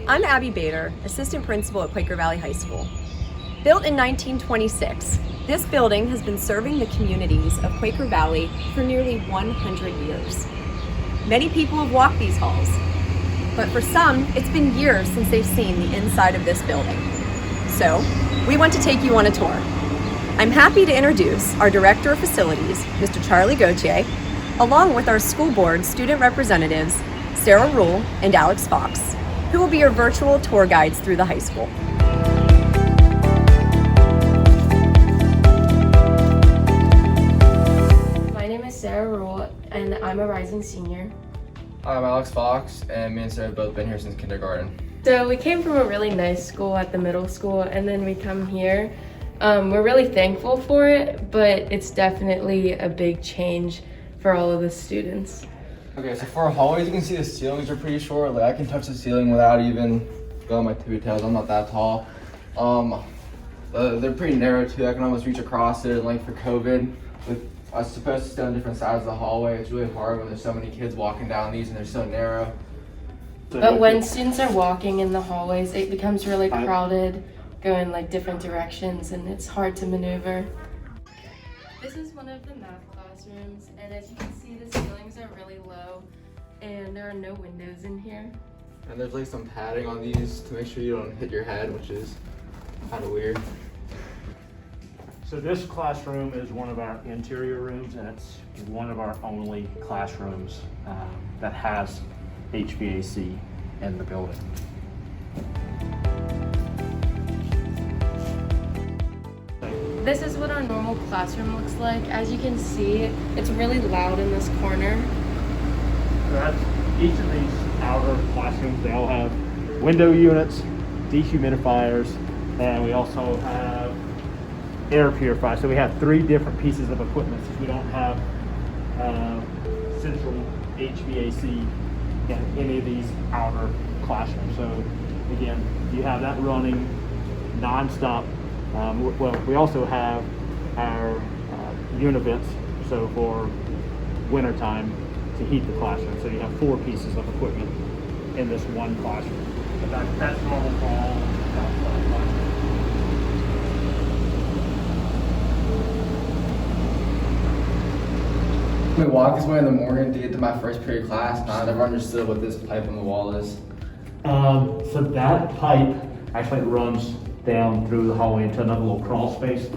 I'm Abby Bader, Assistant Principal at Quaker Valley High School. Built in 1926, this building has been serving the communities of Quaker Valley for nearly 100 years. Many people have walked these halls, but for some, it's been years since they've seen the inside of this building. So, we want to take you on a tour. I'm happy to introduce our Director of Facilities, Mr. Charlie Gauthier, along with our school board student representatives, Sarah Rule and Alex Fox, who will be your virtual tour guides through the high school. My name is Sarah Rule, and I'm a rising senior. I'm Alex Fox, and me and Sarah have both been here since kindergarten. So we came from a really nice school at the middle school, and then we come here. We're really thankful for it, but it's definitely a big change for all of the students. Okay, so for our hallways, you can see the ceilings are pretty short. Like I can touch the ceiling without even going my tippy toes. I'm not that tall. They're pretty narrow too. I can almost reach across it. And like for COVID, I was supposed to stay on different sides of the hallway. It's really hard when there's so many kids walking down these and they're so narrow. But when students are walking in the hallways, it becomes really crowded, going like different directions, and it's hard to maneuver. This is one of the math classrooms, and as you can see, the ceilings are really low, and there are no windows in here. And there's like some padding on these to make sure you don't hit your head, which is kind of weird. So this classroom is one of our interior rooms, and it's one of our only classrooms that has HVAC in the building. This is what our normal classroom looks like. As you can see, it's really loud in this corner. So that's each of these outer classrooms. They all have window units, dehumidifiers, and we also have air purifiers. So we have 3 different pieces of equipment since we don't have central HVAC in any of these outer classrooms. So again, you have that running non-stop. Well, we also have our univents, so for winter time to heat the classroom. So you have 4 pieces of equipment in this one classroom. But that's normal for all outside classrooms. I walk this way in the morning to get to my first period class, and I never understood what this pipe on the wall is. So that pipe actually runs down through the hallway into another little crawl space.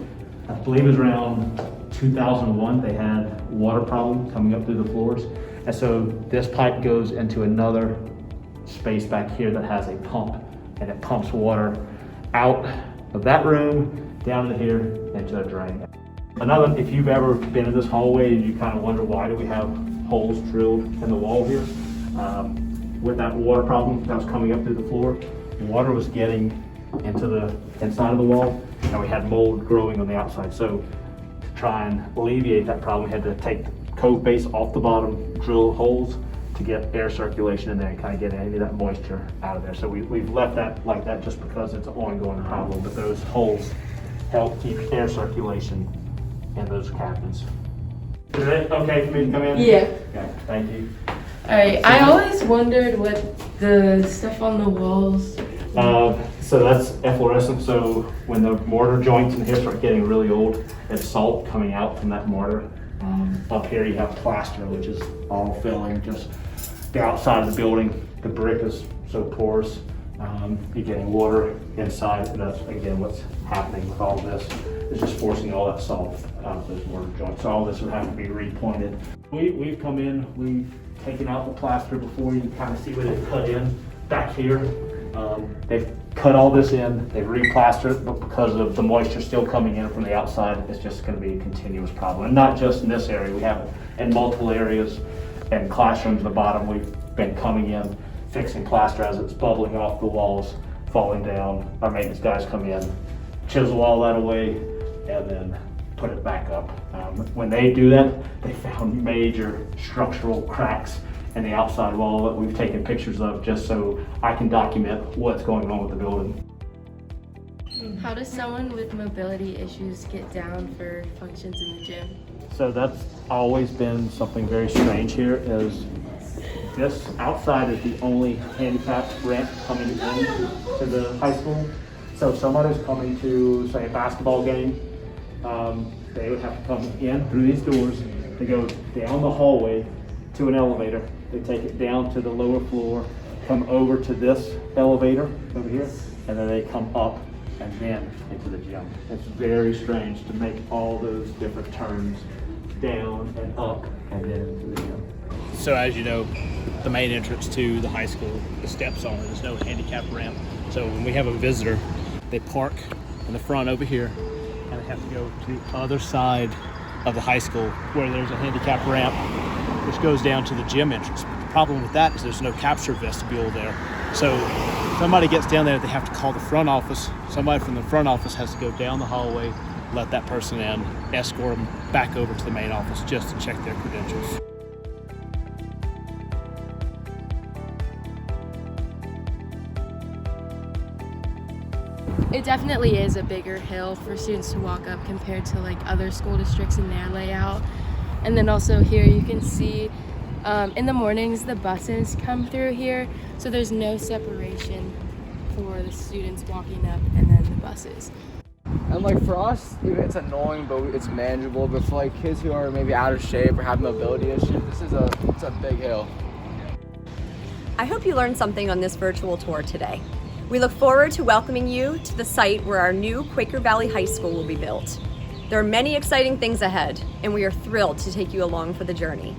I believe it was around 2001 they had water problem coming up through the floors. And so this pipe goes into another space back here that has a pump, and it pumps water out of that room down into here into a drain. Another, if you've ever been in this hallway and you kind of wonder why do we have holes drilled in the wall here, with that water problem that was coming up through the floor, water was getting into the inside of the wall, and we had mold growing on the outside. So to try and alleviate that problem, we had to take the cove base off the bottom, drill holes to get air circulation in there and kind of get any of that moisture out of there. So we've left that like that just because it's an ongoing problem, but those holes help keep air circulation in those cabinets. Is it okay for me to come in? Yeah. Okay, thank you. Alright, I always wondered what the stuff on the walls. So that's efflorescent. So when the mortar joints in here start getting really old, there's salt coming out from that mortar. Up here you have plaster, which is all filling just the outside of the building. The brick is so porous. You're getting water inside, and that's again what's happening with all of this. It's just forcing all that salt out of those mortar joints. So all this would have to be repointed. We've come in, we've taken out the plaster before. You can kind of see where they've cut in back here. They've cut all this in, they've replastered it, but because of the moisture still coming in from the outside, it's just going to be a continuous problem. And not just in this area, we have it in multiple areas and classrooms at the bottom. We've been coming in, fixing plaster as it's bubbling off the walls, falling down. Our maintenance guys come in, chisel all that away, and then put it back up. When they do that, they found major structural cracks in the outside wall that we've taken pictures of just so I can document what's going on with the building. How does someone with mobility issues get down for functions in the gym? So that's always been something very strange here is this outside is the only handicap ramp coming in to the high school. So if somebody's coming to, say, a basketball game, they would have to come in through these doors. They go down the hallway to an elevator. They take it down to the lower floor, come over to this elevator over here, and then they come up and then into the gym. It's very strange to make all those different turns down and up and then into the gym. So as you know, the main entrance to the high school, the steps are, there's no handicap ramp. So when we have a visitor, they park in the front over here and they have to go to the other side of the high school where there's a handicap ramp which goes down to the gym entrance. But the problem with that is there's no capture vestibule there. So somebody gets down there, they have to call the front office. Somebody from the front office has to go down the hallway, let that person in, escort them back over to the main office just to check their credentials. It definitely is a bigger hill for students to walk up compared to like other school districts in their layout. And then also here you can see in the mornings the buses come through here, so there's no separation for the students walking up and then the buses. And like for us, even it's annoying, but it's manageable. But for like kids who are maybe out of shape or have mobility issues, it's a big hill. I hope you learned something on this virtual tour today. We look forward to welcoming you to the site where our new Quaker Valley High School will be built. There are many exciting things ahead, and we are thrilled to take you along for the journey.